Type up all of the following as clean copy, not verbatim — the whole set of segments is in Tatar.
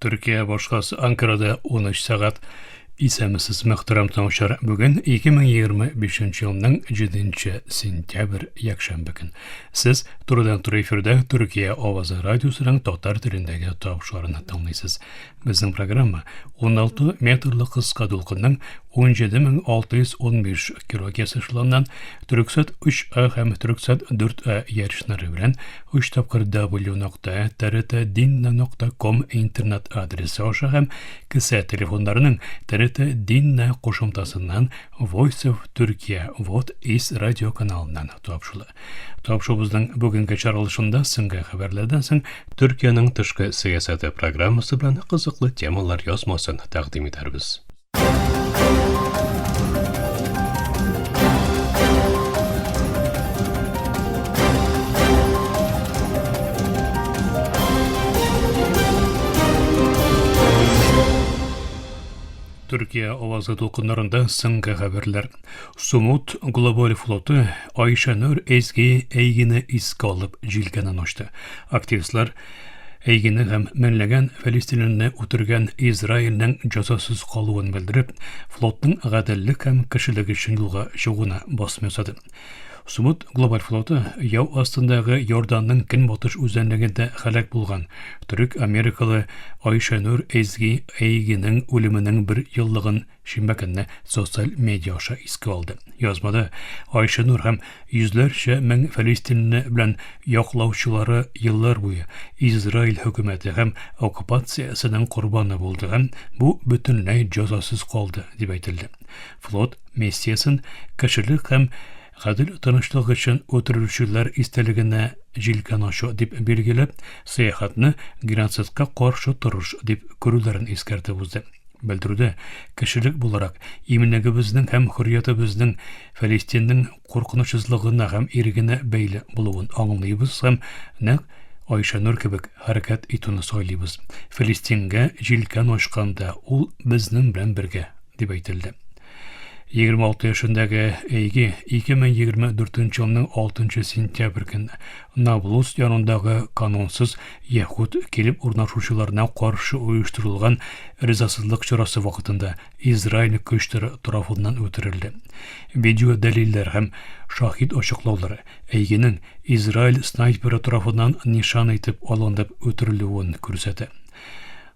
Türkiye башкасы Анкарада 13 сәгать. Исәмсез мөхтәрәм тыңлаучылар, бүген 2025 елның 7 сентябрь якшәмбе көн. Сез турыдан-туры эфирдә Төркия авазы радиосының татар телендәге тапшырыгын тыңлыйсыз. Безнең программа 16 метрлы кыска дулкынның 17615 килогерц эшләнгән Түрксат 3А һәм Түрксат 4А ярышлары белән 3 тапкыр w.trtdinna.com интернет адресы аша һәм кесә телефоннарының TRT-Dinna кушымтасыннан Voice of Turkey Вот ис радио каналыннан тапшырыла. Тапшырыбызның бүгенге чаралышында соңгы хәбәрләрдән соң Төркиянең тышкы сәясәте программасы белән кызыклы темалар язмасын тәкъдим итәрбез. Türkiye авазы тулкыннарында соңгы хәбәрләр. Сумут глобаль флоты Айшанур Эзги әйгене искә алып җилкәнен ачты. Активистлар әйгене һәм меңләгән фәлестинләрне үтергән Израильнең җәзасыз калуын белдереп, флотның гаделлек һәм кешелек өчен юлга чыгуына басма ясады. Сумут глобаль флоты яу астындагы Йорданның көнбатыш үзәнлегендә һәлак булган төрек-америкалы Айшанур Эзги әйгенең үлеменең 1 еллыгын шимбә көнне социаль медиа аша искә алды. Язмада Айшанур һәм йөзләрчә мең фәлестинле белән яклаучылары еллар буе Израиль хөкүмәте һәм оккупациясенең курбаны булды һәм бу бөтенләй җәзасыз калды дип әйтелде. Флот миссиясын кешелек һәм гадел тынычлык өчен үтерүчеләр истәлегенә җилкән ачу дип билгеләп, сәяхәтне геноцидка каршы торыш дип күрүләрен искәртеп узды. Белдерүдә, кешелек буларак иминлегебезнең һәм хөрриятебезнең Фәлестиннең куркынычсызлыгына һәм ирегенә бәйле булуын аңлыйбыз һәм нәкъ Айшанур кебек хәрәкәт итүне сайлыйбыз. Фәлестингә җилкән ачканда ул безнең белән бергә дип әйтелде. 26 яшындагы әйге 2024 елның 6 сентябрь көнне Наблус янындагы канунсыз яһуд килеп урнашучыларына каршы оештырылган ризасызлык чарасы вакытында Израиль көчләре тарафыннан үтерелде. Видео дәлилләр һәм шахид ачыклаулары әйгенең Израиль снайперы тарафыннан нишан итеп алынып үтерелүен күрсәтә.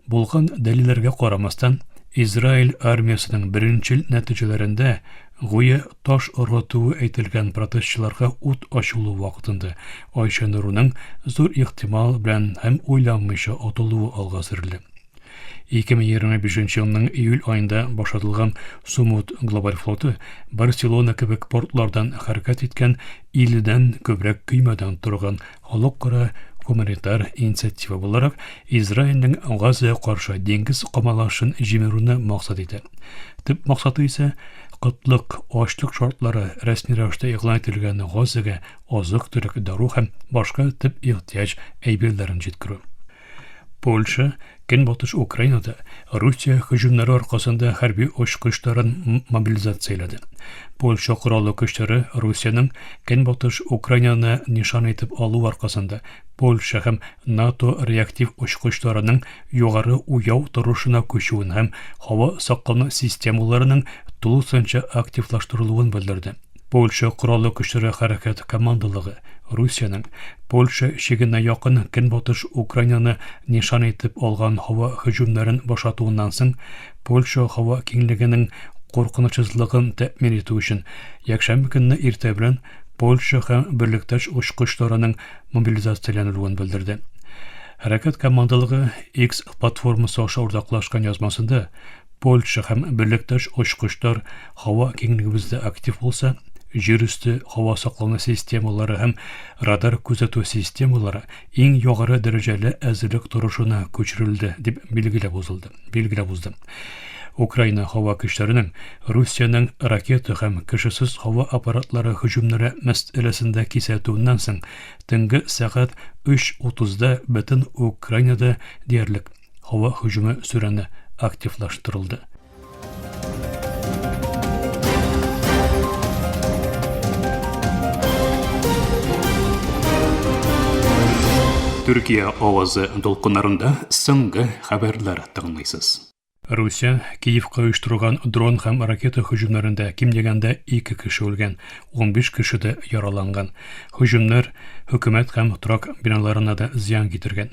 Булган дәлилләргә карамастан Израиль армиясының беренчел нәтиҗәләрендә гүя таш ыргытуы әйтелгән протестчыларга ут ачылу вакытында Айшанурның зур ихтимал белән һәм уйламыйча атылуы алга сөрелде. 2025 елның июль айында башатылган Сумут глобаль флоты Барселона кебек портлардан хәрәкәт иткән 50дән күбрәк көймәдән торган халыкара гуманитар инициатива буларак Израильнең Газага каршы диңгез камалашын җимерүне максат итә. Төп максаты исә кытлык, ачлык шартлары рәсми рәвештә игълан ителгән Газага азык-төлек, дару һәм башка төп ихтиҗ әйберләрен җиткерү. Польша көнбатыш Украинада Русия һөҗүмнәре аркасында хәрби очкычларын мобилизацияләде. Польша кораллы көчләре Русиянең көнбатыш Украинаны нишан итеп алу аркасында Польша һәм НАТО реактив очкычларының югары уяу торышына күчүен һәм һава саклану системаларының тулысынча активлаштырылуын белдерде. Польша кораллы көчләре хәрәкәт командалыгы Русиянең Польша шигенә якын көнбатыш Украинаны нишан итеп алган һава һөҗүмнәрен башатуыннан соң Польша һава киңлегенең куркынычсызлыгын тәэмин итү өчен якшәмбе көнне иртә белән Польша һәм берлектәш очкычларының мобилизацияләнүен белдерде. Хәрәкәт командалыгы X платформасы аша уртаклашкан язмасында Польша һәм берлектәш очкычлар һава киңлегебездә актив булса, җир үсте һава саклану системалары һәм радар күзәтү системалары иң югары дәрәҗәле әзерлек торышына күчерелде дип билгеләп узды. Украина һава көчләренең Русиянең ракета һәм кешесез һава аппаратлары һөҗүмнәре мәсьәләсендә кисәтүеннән соң төнге сәгать 3:30-да бөтен Украинада диярлек һава һөҗүме сүрәне активлаштырылды. Türkiye авазы долкыннарында соңгы хәбәрләр тыңлыйсыз. Русия Киевка оештырган дрон һәм ракета һөҗүмнәрендә ким дигәндә 2 кеше үлгән, 15 кеше дә яраланган. Һөҗүмнәр хөкүмәт һәм торак биналарына да зыян китергән.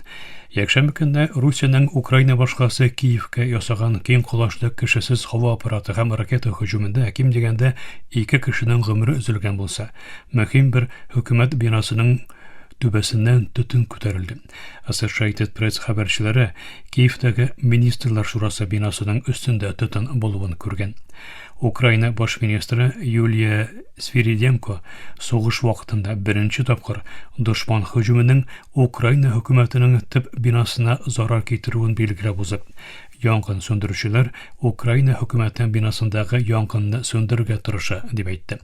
Якшәмбе көнне Русиянең Украина башкасы Киевка ясаган киң кулачлы кешесез һава аппараты һәм ракета һөҗүмендә ким дигәндә 2 кешенең гомере өзелгән булса, мөһим бер хөкүмәт бинасының түбәсеннән төтен күтәрелде. Associated Press хәбәрчеләре Киевтәге министрлар шурасы бинасының өстендә төтен булуын күргән. Украина баш министры Юлия Свириденко сугыш вакытында беренче тапкыр дошман һөҗүменең Украина хөкүмәтенең төп бинасына зарар китерүен билгеләп узып, янгын сөндерүчеләр Украина хөкүмәте бинасындагы янгынны сөндерергә тырыша дип әйтте.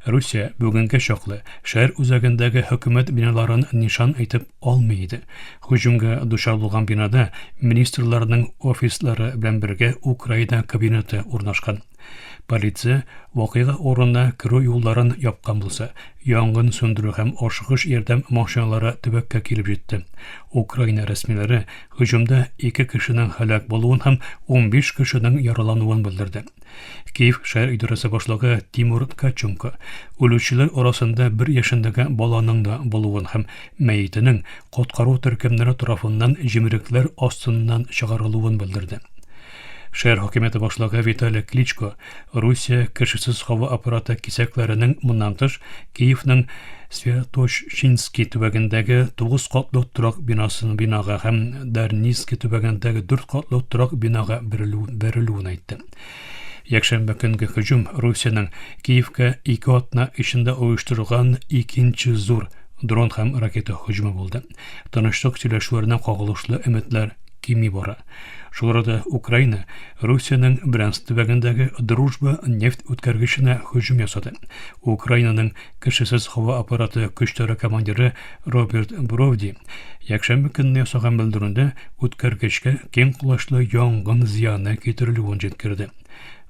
Русия бүгенге чаклы шәһәр үзәгендәге хөкүмәт биналарын нишан итеп алмый иде. Һөҗүмгә дучар булган бинада министрларның офислары белән бергә Украина кабинеты урнашкан. Полиция вакыйга орынына керү юлларын япкан булса, янгын сөндерү һәм ашыгыш ярдәм машиналары төбәккә килеп җитте. Украина рәсмиләре һөҗүмдә 2 кешенең һәлак булуын һәм 15 кешенең яралануын белдерде. Киев шәһәр идарәсе башлыгы Тимур Ткаченко үлүчеләр арасында 1 яшендәге баланың да булуын һәм мәетенең коткару төркемнәре тарафыннан җимерекләр астыннан чыгарылуын белдерде. Шәһәр хөкүмәте башлыгы Виталий Кличко Русия кешесез һава аппараты кисәкләренең моннан тыш Киевның Святошинский төбәгендәге 9 катлы торак бинага һәм Дарницкий төбәгендәге 4 катлы торак бинага берилүен әйтте. Якшәмбе көнге һөҗүм Русиянең Киевка 2 атна эчендә оештырылган икенче зур дрон һәм ракета һөҗүме булды. Танышлык сөйләшүләренә кагылышлы өметләр кими бара. Шуларда Украина Русиянең Брянск төбәгендәге Дружба нефть үткәргеченә һөҗүм ясады. Украинаның кешесез һава аппараты көчләре командиры Роберт Бровди якшәмбе көнне ясаган белдерүендә үткәргечкә киң кулачлы янгын зыяны китерелүен җиткерде.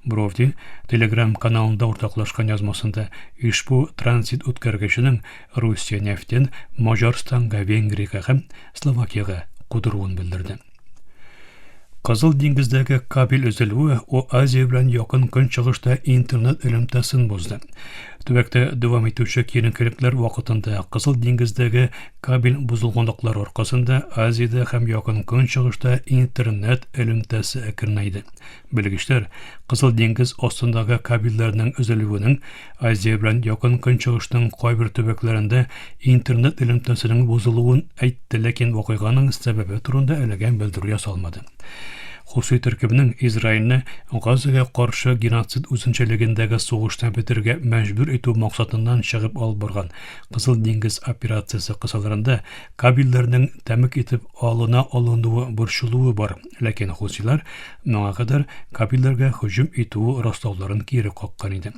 Бровди Telegram каналында уртаклашкан язмасында ишбу транзит үткәргеченең Русия нефтен Маҗарстанга, Венгриягә һәм Словакиягә кудыруын белдерде. Кызыл диңгездәге кабель өзелүе Азия белән якын көнчыгышта интернет элемтәсен бозды. Төбәктә дәвам итүче киеренкелекләр вакытында Кызыл диңгездәге кабель бузылганлыклар аркасында Азиядә һәм якын көнчыгышта интернет элемтәсе әкренәйде. Белгечләр Кызыл диңгез астындагы кабельләрнең өзелүенең Азия белән якын көнчыгышның кайбер төбәкләрендә интернет элемтәсенең бузылуын әйтте, ләкин вакыйганың сәбәбе турында әлегә белдерү ясалмады. Хусей төркемнең Израильне Газага каршы геноцид үзенчәлегендәге сугышны бетергә мәҗбүр итү максатыннан чыгып алып барган Кызыл диңгез операциясе кысаларында кабельләрнең тәмик итеп алынуы борчылуы бар, ләкин хусилар моңа кадәр кабельләргә һөҗүм итү раслауларын кире каккан иде.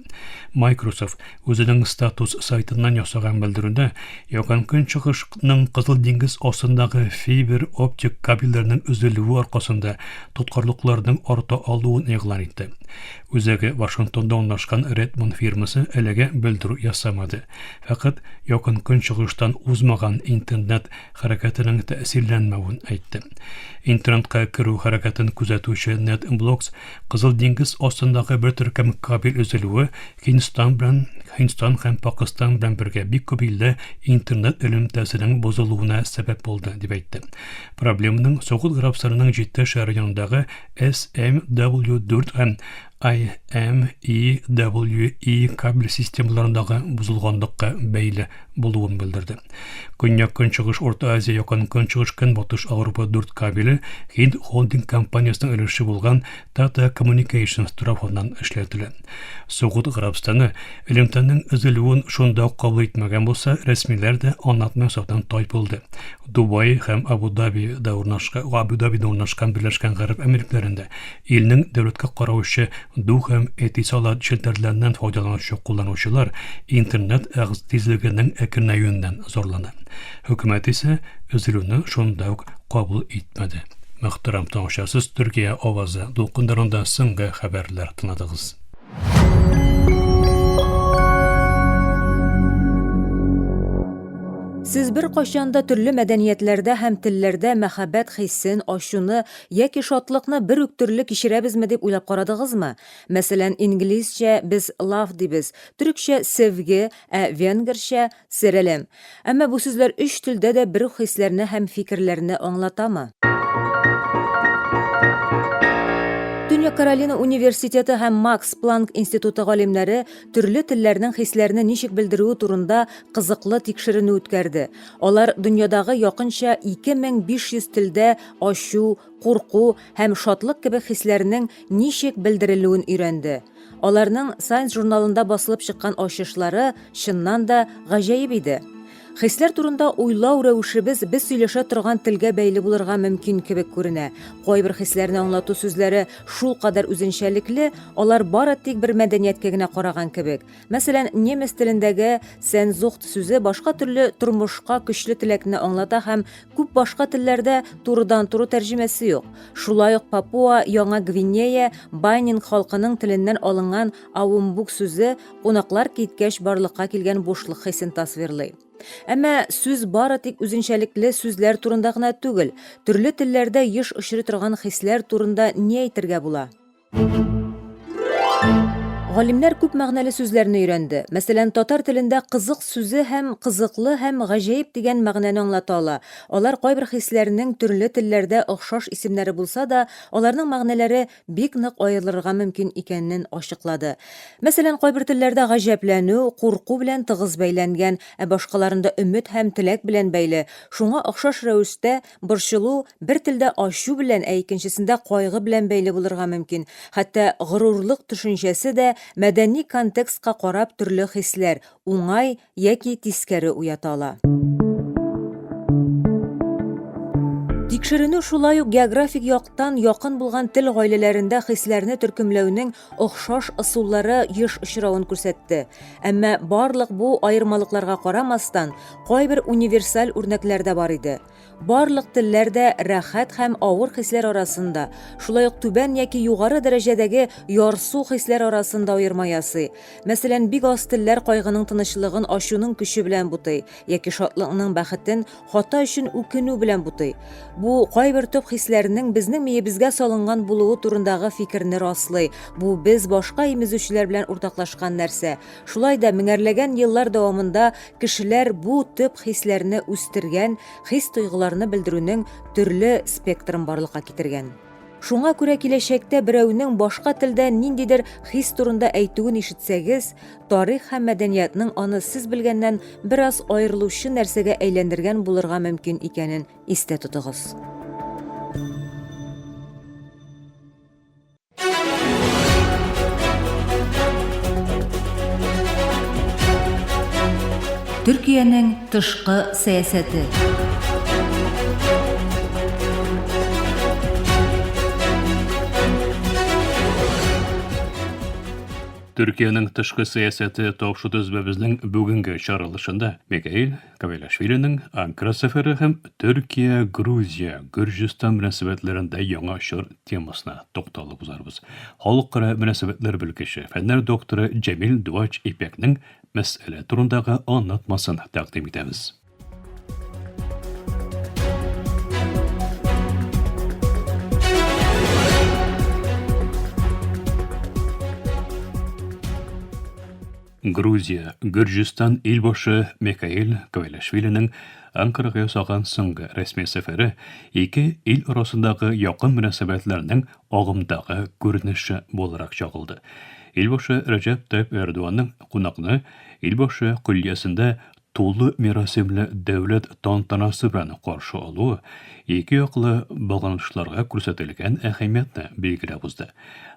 Microsoft үзенең статус сайтыннан ясаган белдерүдә якын көнчыгышның Кызыл диңгез астындагы фибер оптик кабельләрнең өзелүе аркасында тоткарлыкларның арта алуын игълан итте. Үзәге Вашингтонда урнашкан Redmond фирмасы әлегә белдерү ясамады. Фақат якын көнчыгыштан узмаган интернет хәрәкәтенең тәэсирләнмәвен әйтте. Интернетка керү хәрәкәтен күзәтүче NetBlocks Кызыл диңгез астындагы бер төркем кабель өзелүе Һиндстан һәм Пакистан белән бергә бик күп илдә интернет элемтәсенең бозылуына сәбәп булды дип әйтте. Проблеманың Согыт Гарәбстанының 7 шәһәрләрендәге SMW4 һәм IMEWE кабель системаларындагы бузылганлыкка бәйле булуын белдерде. Көньяк көнчыгыш Орта Азия якын көнчыгыш Көнбатыш Авропа 4 кабеле Hind холдинг компаниясының өлеше булган Tata Communications тарафыннан эшләтелә. Согыт Гарәбстаны элемтәнең өзелүен шунда ук кабул итмәгән булса, рәсмиләр дә аңлатма ясаудан тайпылды. Дубай һәм Абу-Дабида урнашкан Берләшкән Гарәп Әмирлекләрендә илнең дәүләткә караучы ду һәм этисалат челтәрләреннән файдаланучы кулланучылар интернет тизлегенең әкренәюеннән зарлана. Хөкүмәт исә өзелүне шунда ук кабул итмәде. Мөхтәрәм тамашачы, Төркия авазы дулкындарында соңгы хәбәрләр тыңладыгыз. Сез бер кайчанда төрле мәдәниятләрдә һәм телләрдә мәхәббәт хиссен, ачуны яки шатлыкны бер үк төрле кичерәбезме дип уйлап карадыгызмы? Мәсәлән, инглизчә без love дибез, төрекчә sevgi, венгерчә серелем. Әмма бу сүзләр өч телдә дә бер үк хисләрне һәм фикерләрне аңлатамы? Дөнья Каролина университеты һәм Макс Планк институты галимнәре төрле телләрнең хисләрне ничек белдерүе турында кызыклы тикшеренү үткәрде. Алар дөньядагы якынча 2500 телдә ачу, курку һәм шатлык кебек хисләрнең ничек белдерелүен өйрәнде. Аларның Science журналында басылып чыккан ачышлары чыннан да гаҗәеп иде. Хисләр турында уйлау рәвешебез без сөйләшә торган телгә бәйле булырга мөмкин кебек күренә. Кайбер хисләрне аңлату сүзләре шул кадәр үзенчәлекле, алар бары тик бер мәдәнияткә генә караган кебек. Мәсәлән, немец телендәге Sehnsucht сүзе башка төрле тормышка көчле теләкне аңлата һәм күп башка телләрдә турыдан-туры тәрҗемәсе юк. Шулай ук Папуа Яңа Гвинея Байнин халкының теленнән алынган Авумбук сүзе кунаклар киткәч барлыкка килгән бушлык хисен тасвирлый. Әмма сүз бары тик үзенчәлекле сүзләр турында гына түгел, төрле телләрдә еш очрый торган хисләр турында ни әйтергә була? Галимнәр күп мәгънәле сүзләрне өйрәнде. Мәсәлән, татар телендә кызык сүзе һәм кызыклы һәм гаҗәеп дигән мәгънәне аңлата ала. Алар кайбер хисләрнең төрле телләрдә охшаш исемнәре булса да, аларның мәгънәләре бик нык аерылырга мөмкин икәнен ачыклады. Мәсәлән, кайбер телләрдә гаҗәпләнү, курку белән тыгыз бәйләнгән, ә башкаларында өмет һәм теләк белән бәйле. Шуңа охшаш рәвештә борчылу бер телдә ачу белән, ә икенчесендә кайгы белән бәйле булырга мөмкин. Хәтта горурлык төшенчәсе дә мәдәни контекстка карап төрле хисләр, уңай яки тискәре уята ала. Тикшеренү шулай ук географик яктан якын булган тел гаиләләрендә хисләрне төркемләүнең охшаш ысуллары еш очравын күрсәтте. Әмма барлык бу аермалыкларга карамастан, кайбер универсаль үрнәкләр дә бар иде. Барлык телләрдә рәхәт һәм авыр хисләр арасында, шулай ук түбән яки югары дәрәҗәдәге ярсу хисләр арасында аерма ясый. Мәсәлән, бик аз телләр кайгының тынычлыгын ачуның көче белән бутый, яки шатлыкның бәхетен хата өчен үкенү белән бутый. Бу кайбер төп хисләрнең безнең миебезгә салынган булуы турындагы фикерне раслый. Бу без башка имезүчеләр белән уртаклашкан нәрсә. Шулай да меңәрләгән еллар дәвамында кешеләр бу төп хисләрне үстергән, хис тойгыларны белдерүнең төрле спектрын барлыкка китергән. Шуңа күрә киләчәктә берәүнең башка телдә ниндидер хис турында әйтүен ишетсәгез, тарих һәм мәдәниятның аны сез белгәннән бераз аерылучы нәрсәгә әйләндергән булырга мөмкин икәнен истә тотыгыз. Төркиянең тышкы сәясәте. Türkiye'nin tышкы сәясәте тапшыру төзбәбезнең бүгенге чаралышында Михаил Кавелашвилинең Анкара сәфәре һәм Төркия, Грузия, Гөрҗстан мөнәсәбәтләрендә яңа чор темасына тукталып узарбыз. Халыкара мөнәсәбәтләр белгече, фәннәр докторы Җәмил Дуач Ипәкнең мәсьәлә турындагы аңлатмасын тәкъдим итәбез. Грузия, Гөрҗстан илбашы Михаил Кавелашвилинең Анкарага ясаган соңгы рәсми сәфәре ике ил арасындагы якын мөнәсәбәтләрнең агымдагы күренеше буларак чагылды. Илбашы Рәҗәп Тайип Эрдоганның кунакны илбашы көллиясендә тулы мирасемле дәүләт тантанасы белән каршы алуы ике яклы багланышларга күрсәтелгән әһәмиятне билгеләп узды.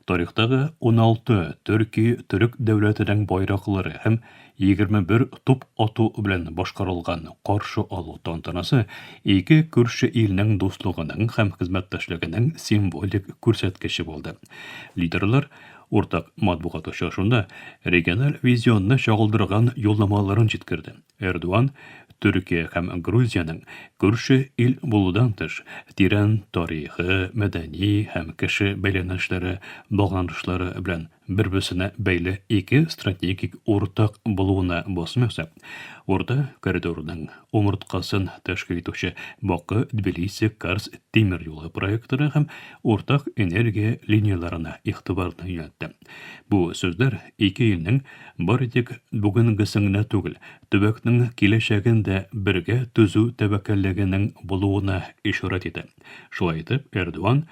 Тарихтагы 16 төрк дәүләтенең байраклары һәм 21 туп ату белән башкарылган каршы алу тантанасы ике күрше илнең дуслыгының һәм хезмәттәшлегенең символик күрсәткече булды. Лидерлар уртак матбугат очрашуында региональ визионны чагылдырган юлламаларын җиткерде. Эрдоган Төркия һәм Грузияның күрше ил булудан тыш тирән тарихи, мәдәни һәм кеше бәйләнешләре, багланышлары белән bir-birine бәйле ике стратегик уртак булуына басмаса, Урта коридорының омыртқасын тәшкил итүче Баку Тбилиси-Карс тимер юлы проекттары һәм уртак энергия линияларына игътибарны юнәлтте. Бу сүзләр ике илнең бары тик бүгенгесенә түгел, төбәкнең киләчәгендә бергә төзү тәвәккәллегенең булуына ишарат итә. Шулай итеп, Эрдоган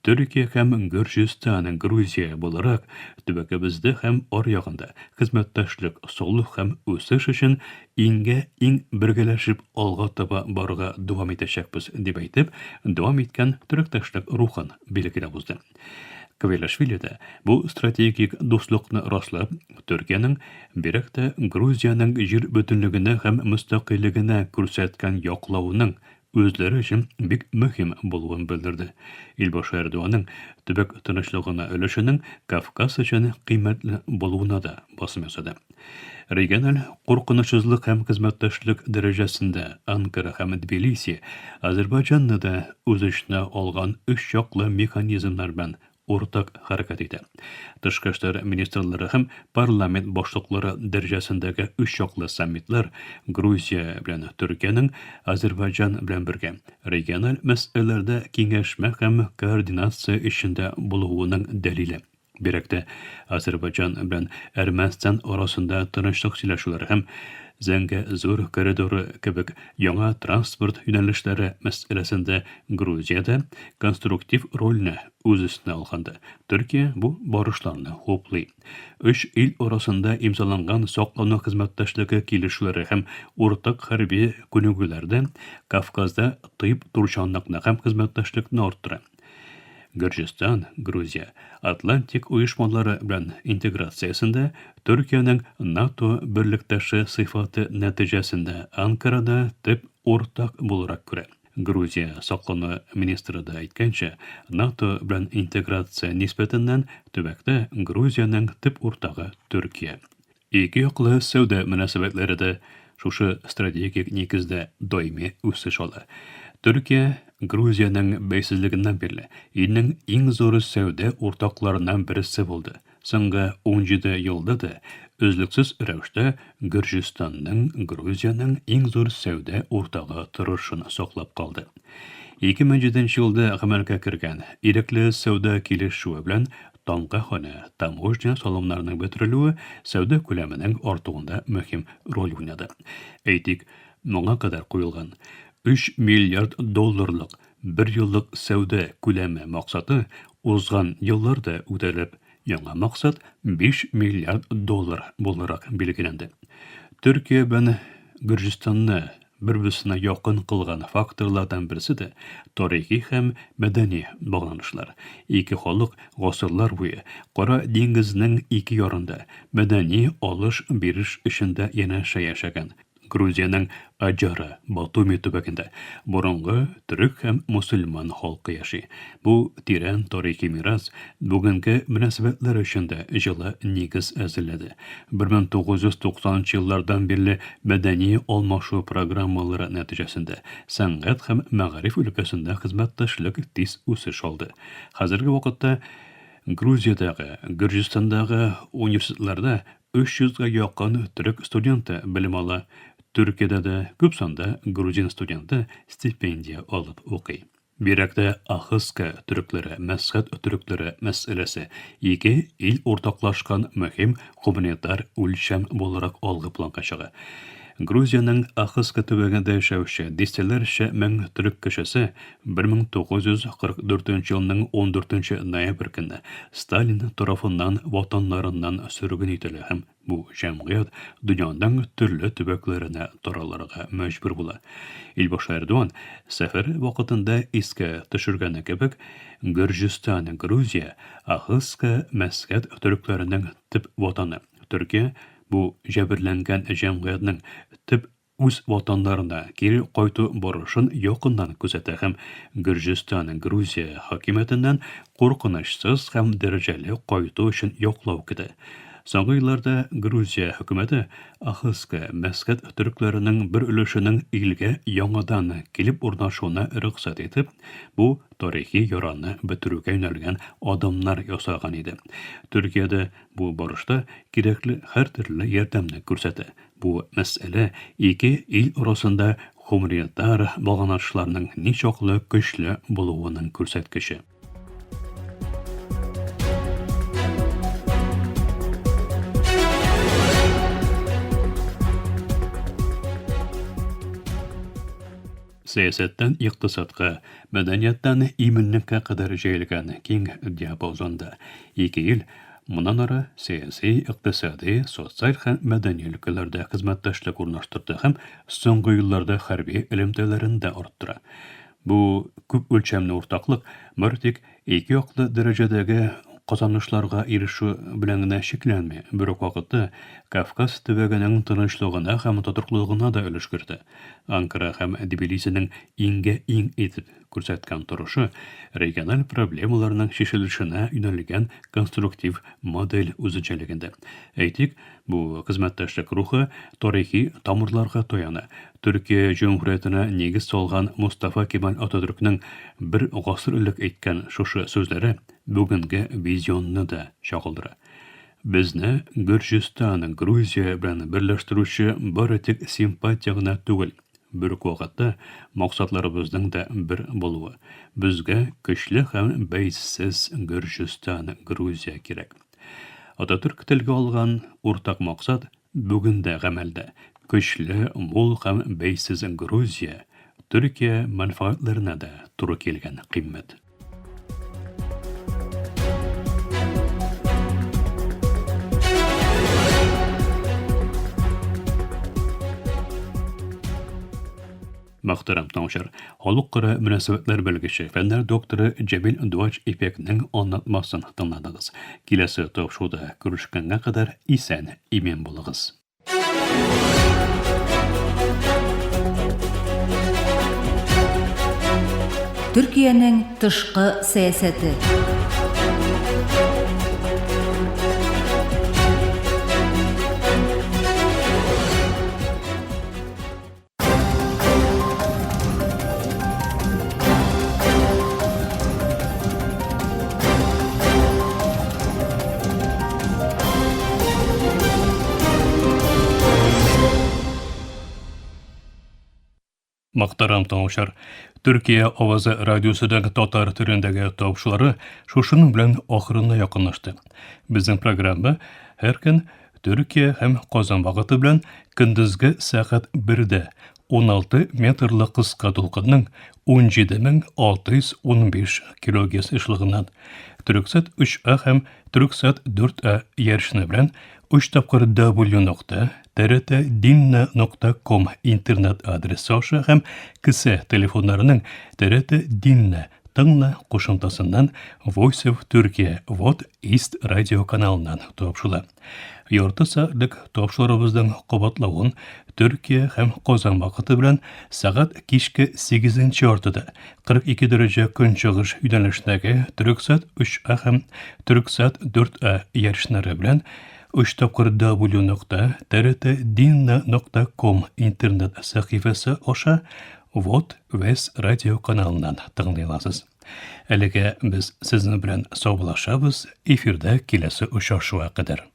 Төркия һәм Гөрҗистан, Грузия буларак төбәкебездә һәм аръягында хезмәттәшлек, саулык һәм үсеш өчен иң бергәләшеп алга таба барырга дәвам итәчәкбез дип әйтеп, дәвам иткән төректәшлек рухын билгеләп узды. Квелашвили дә бу стратегик дуслыкны раслап, Төркиянең бирәк тә Грузияның җир бөтенлегенә һәм мөстәкыйльлегенә күрсәткән яклауның үзләре өчен бик мөһим булуын белдерде. Илбашы Эрдоганның төбәк тынычлыгына өлешенең Кавказ өчен кыйммәтле булуына да басым ясады. Региональ куркынычсызлык һәм хезмәттәшлек дәрәҗәсендә Анкара һәм Тбилиси Азербайҗанны да үз эченә алган өч яклы механизмнар белән уртак хәрәкәт итә. Тышкы эшләр министрлары һәм парламент башлыклары дәрәҗәсендәге үч яклы саммитлар Грузия белән Төркиянең Азербайҗан белән бергә региональ мәсьәләләрдә киңәшмә һәм координация эшендә булуының дәлиле. Бирәк тә Азербайҗан белән Әрмәнстан арасында тынычлык сөйләшүләре һәм Зәңгәзур коридоры кебек яңа транспорт юнәлешләре мәсьәләсендә Грузиядә конструктив рольне үз өстенә алганда, Төркия бу барышларны хуплый. Өч ил арасында имзаланган саклану хезмәттәшлеге килешүләре һәм уртак хәрби күнегүләрдә Кавказда тыйп турчанлыкны һәм хезмәттәшлекне арттыра. Гөрҗистан, Грузия, Атлантик оешмалары белән интеграциясендә Төркиянең НАТО берлектәше сыйфаты нәтиҗәсендә Анкарада төп уртак буларак күрә. Грузия саклану министры да әйткәнчә, НАТО белән интеграция нисбәтеннән төбәктә Грузияның төп уртагы Төркия. Ике яклы сәүдә мөнәсәбәтләре дә шушы стратегик нигездә даими үсеш ала. Төркия Грузияның бәйсезлегеннән бирле илнең иң зур сәүдә уртакларыннан берсе булды. Соңгы 17 елда да өзлексез рәвештә Гөрҗистанның Грузияның иң зур сәүдә уртагы торышын саклап калды. 2007 елда гамәлгә кергән ирекле сәүдә килешүе белән Тамгахана таможня салымнарының бетерелүе сәүдә күләменең артуында мөһим роль уйнады. Әйтик, моңа кадәр куелган 3 миллиард долларлык бер еллык сәүдә күләме максаты узган елларда үтәлеп, яңа максат 5 миллиард доллар буларак билгеләнде. Төркия белән Гөрҗистанны бер-берсенә якын кылган факторлардан берсе дә тарихи һәм мәдәни багланышлар. Ике халык гасырлар буе Кара диңгезнең ике ярында мәдәни алыш-биреш эшендә янәшә яшәгән. Грузияның Аджара, Батуми төбәгендә борынгы төрек һәм мусульман халкы яши. Бу тирән тарихи мирас бүгенге мөнәсәбәтләр өчен дә җылы нигез әзерләде. 1990 еллардан бирле мәдәни алмашу программалары нәтиҗәсендә сәнгать һәм мәгариф өлкәсендә хезмәттәшлек тиз үсеш алды. Хәзерге вакытта Грузиядәге, Гөрҗистандагы университетларда 300-га якын төрек студенты белем ала. Төркиядә дә күп санда грузин студенты стипендия алып укый. Бирәк тә Ахыска төрекләре, Мәсхәт төрекләре мәсьәләсе ике ил уртаклашкан мөһим гуманитар үлчәм буларак алгы планга чыга. Грузияның Ахыска төбәгендә яшәүче дистәләрчә мең төрек кешесе 1944 елның 14 ноябрь көнне Сталин тарафыннан ватаннарыннан сөргün ителә һәм бу җәмгыять дөньяның төрле төбәкләренә таралырга мәҗбүр була. Илбашы Эрдоган сәфәр вакытында искә төшергәне кебек, Гөрҗистан, Грузия, Ахыска, Мәсхәт төрекләренең төп ватаны. Төркия бу җәберләнгән җәмгыятьнең төп үз ватаннарына кире кайту барышын якыннан күзәтә һәм Гөрҗистан, Грузия хакимиятеннән куркынычсыз һәм дәрәҗәле кайту өчен яклау көтә. Соңгы елларда Грузия хөкүмәте Ахыска мәскәт төркләренең бер өлешенең илгә яңадан килеп урнашуына рөхсәт итеп, бу тарихи яраны бетерүгә юнәлгән адымнар ясаган иде. Төркиядә бу барышта кирәкле һәр төрле ярдәмне күрсәтә. Бу мәсьәлә ике ил арасында гуманитар багланышларның ничаклы көчле булуының күрсәткече. Сәясәттән икътисадка, мәдәнияттән иминлеккә кадәр җәелгән киң диапазонда ике ил моннан ары сәяси, икътисади, социаль һәм мәдәни өлкәләрдә хезмәттәшлек урнаштырды һәм соңгы елларда хәрби элемтәләрен дә арттыра. Бу күп үлчәмле уртаклык бер тик ике яклы дәрәҗәдәге казанышларга ирешү белән генә шикләнми, бер үк вакытта Кавказ төбәгенең тынычлыгына һәм тотрыклыгына да өлеш керде. Анкара һәм Тбилисиның иңгә иң итеп күрсәткән торышы региональ проблемаларның шешелешенә юнәлгән конструктив модель үзенчәлегендә. Әйтик, бу хезмәттәшлек рухы тарихи тамырларга таяна. Төркия җумһуриятенә нигез салган Мустафа Кемаль Ататürkнең бер гасыр элек әйткән шушы сүзләре бүгенге визионны да чагылдыра. Безне Гөрҗистан, Грузия белән берләштерүче бары тик симпатия гына түгел, бер үк вакытта максатларыбызның да бер булуы. Безгә көчле һәм бәйсез Гөрҗистан, Грузия кирәк. Ататürk телгә алган уртак максат бүген дә гамәлдә. Көчле, мул һәм бәйсез Грузия Төркия мәнфәгатьләренә дә туры килгән кыйммәт. Мөхтәрәм тыңлаучылар, халыкара мөнәсәбәтләр белгече, фәннәр докторы Җәбил Дуач Ипекнең аңлатмасын тыңладыгыз. Киләсе ток-шоуда күрешкәнгә кадәр исән, имин булыгыз. Төркиянең тышкы сәясәте. Мөхтәрәм тыңлаучылар, Төркия авазы радиосыдагы татар телендәге тапшырулары шушының белән ахырына якынлашты. Безнең программа һәр көн Төркия һәм Казан вакыты белән көндезге сәгать 1дә 16 метрлы кыска толкынның 17615 кГц эшлегеннән Төрксат 3А һәм Төрксат 4А ярышны белән 3 тапкыр w.trt.dinna.com интернет адресы аша һәм кесе телефоннарының TRT Dinna тыңла кушымтасыннан Voice of Turkey Вот East радио каналыннан тапшыла. Ярты сәгатьлек тапшырыбызның кабатлавын Төркия һәм Казан вакыты белән сәгать кичке 8 артыда 42 дәрәҗә көнчыгыш юнәлешендәге Төрксат 3А һәм Төрксат 4А ярышлары белән 3 тапкыр w.trt.dinna.com интернет сәхифәсе аша Вот Вес радио каналыннан тыңлый аласыз. Әлегә без сезнең белән саубуллашабыз, эфирдә киләсе очрашуга кадәр.